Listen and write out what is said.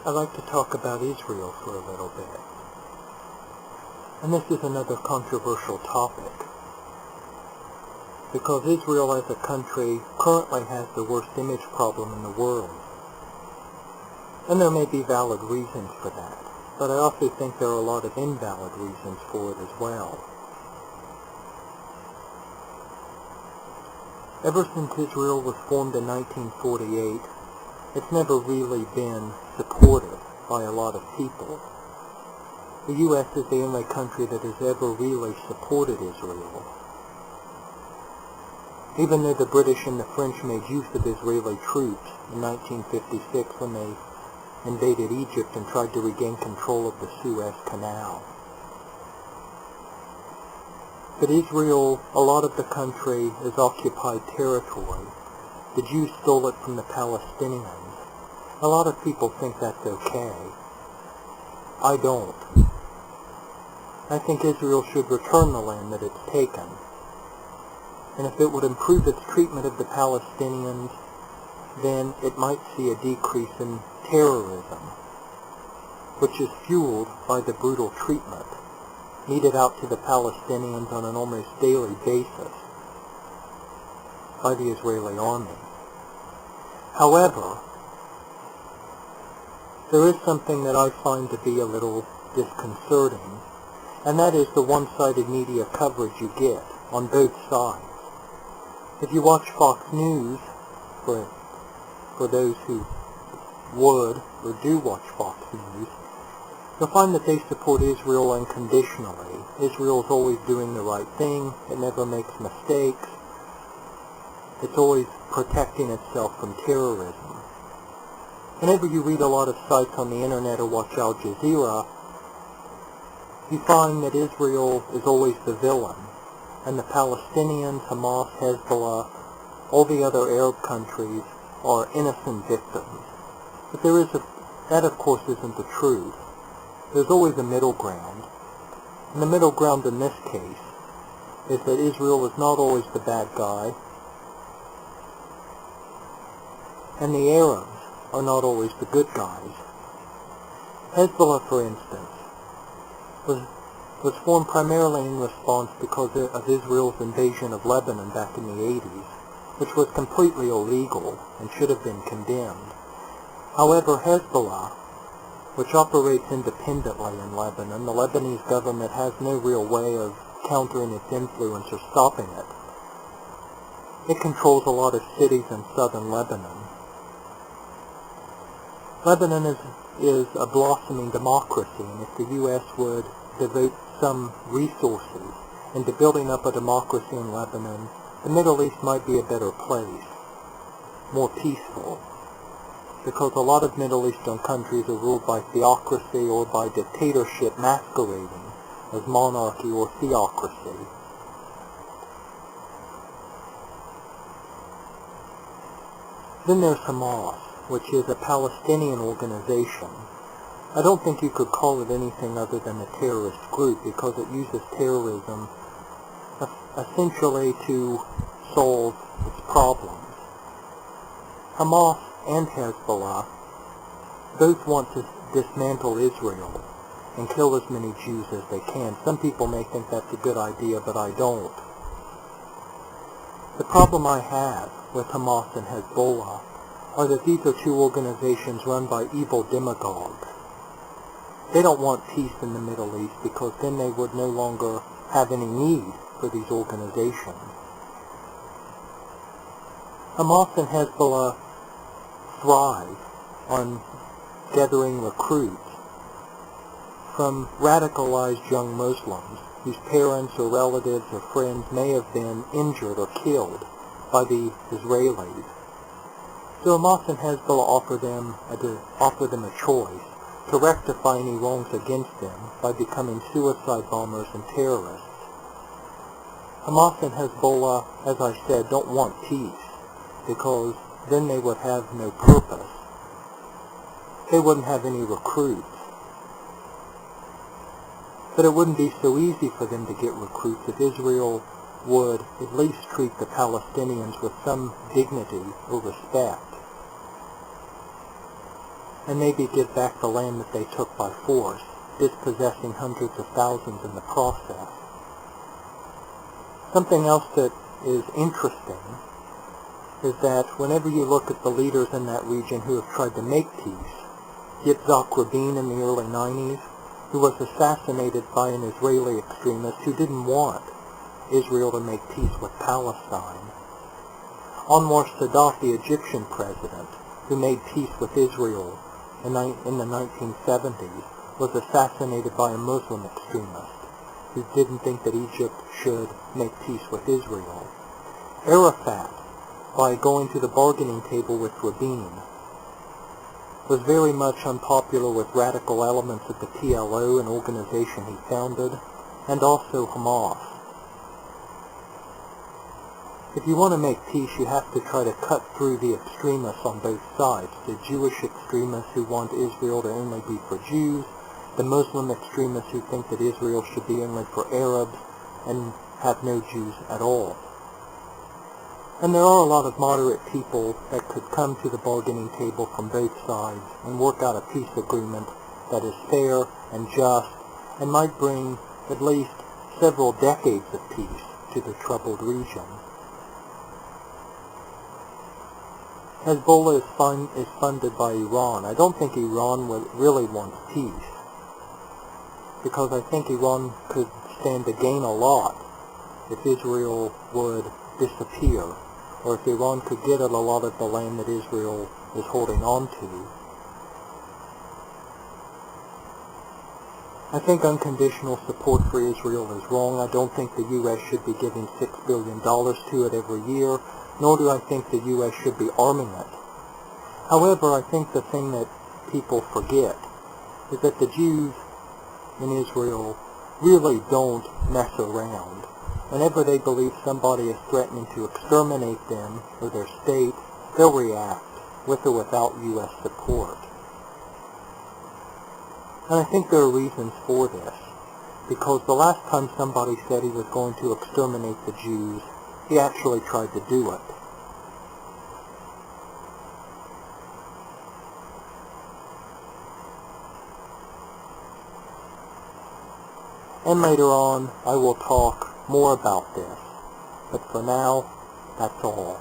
I'd like to talk about Israel for a little bit. And this is another controversial topic, because Israel as a country currently has the worst image problem in the world. And there may be valid reasons for that, but I also think there are a lot of invalid reasons for it as well. Ever since Israel was formed in 1948, it's never really been supported by a lot of people. The U.S. is the only country that has ever really supported Israel. Even though the British and the French made use of Israeli troops in 1956 when they invaded Egypt and tried to regain control of the Suez Canal. But Israel, a lot of the country, is occupied territory. The Jews stole it from the Palestinians. A lot of people think that's okay. I don't. I think Israel should return the land that it's taken. And if it would improve its treatment of the Palestinians, then it might see a decrease in terrorism, which is fueled by the brutal treatment meted out to the Palestinians on an almost daily basis by the Israeli army. However, there is something that I find to be a little disconcerting, and that is the one-sided media coverage you get on both sides. If you watch Fox News, for those who would or do watch Fox News, you'll find that they support Israel unconditionally. Israel's always doing the right thing. It never makes mistakes. It's always protecting itself from terrorism. Whenever you read a lot of sites on the internet or watch Al Jazeera, you find that Israel is always the villain, and the Palestinians, Hamas, Hezbollah, all the other Arab countries are innocent victims. But that of course isn't the truth. There's always a middle ground. And the middle ground in this case is that Israel is not always the bad guy, and the Arabs are not always the good guys. Hezbollah, for instance, was formed primarily in response because of Israel's invasion of Lebanon back in the 80s, which was completely illegal and should have been condemned. However, Hezbollah, which operates independently in Lebanon, the Lebanese government has no real way of countering its influence or stopping it. It controls a lot of cities in southern Lebanon. Lebanon is a blossoming democracy, and if the U.S. would devote some resources into building up a democracy in Lebanon, the Middle East might be a better place, more peaceful, because a lot of Middle Eastern countries are ruled by theocracy or by dictatorship masquerading as monarchy or theocracy. Then there's Hamas, which is a Palestinian organization. I don't think you could call it anything other than a terrorist group, because it uses terrorism essentially to solve its problems. Hamas and Hezbollah both want to dismantle Israel and kill as many Jews as they can. Some people may think that's a good idea, but I don't. The problem I have with Hamas and Hezbollah are that these are two organizations run by evil demagogues. They don't want peace in the Middle East, because then they would no longer have any need for these organizations. Hamas and Hezbollah thrive on gathering recruits from radicalized young Muslims whose parents or relatives or friends may have been injured or killed by the Israelis. So Hamas and Hezbollah offer them a choice to rectify any wrongs against them by becoming suicide bombers and terrorists. Hamas and Hezbollah, as I said, don't want peace, because then they would have no purpose. They wouldn't have any recruits. But it wouldn't be so easy for them to get recruits if Israel would at least treat the Palestinians with some dignity or respect. and maybe give back the land that they took by force, dispossessing hundreds of thousands in the process. Something else that is interesting is that whenever you look at the leaders in that region who have tried to make peace, Yitzhak Rabin in the early 90s, who was assassinated by an Israeli extremist who didn't want Israel to make peace with Palestine. Anwar Sadat, the Egyptian president, who made peace with Israel in the 1970s, was assassinated by a Muslim extremist who didn't think that Egypt should make peace with Israel. Arafat, by going to the bargaining table with Rabin, was very much unpopular with radical elements of the PLO, an organization he founded, and also Hamas. If you want to make peace, you have to try to cut through the extremists on both sides, the Jewish extremists who want Israel to only be for Jews, the Muslim extremists who think that Israel should be only for Arabs and have no Jews at all. And there are a lot of moderate people that could come to the bargaining table from both sides and work out a peace agreement that is fair and just and might bring at least several decades of peace to the troubled region. Hezbollah is funded by Iran. I don't think Iran really wants peace, because I think Iran could stand to gain a lot if Israel would disappear, or if Iran could get at a lot of the land that Israel is holding on to. I think unconditional support for Israel is wrong. I don't think the U.S. should be giving $6 billion to it every year, nor do I think the U.S. should be arming it. However, I think the thing that people forget is that the Jews in Israel really don't mess around. Whenever they believe somebody is threatening to exterminate them or their state, they'll react, with or without U.S. support. And I think there are reasons for this, because the last time somebody said he was going to exterminate the Jews, he actually tried to do it. And later on, I will talk more about this. But for now, that's all.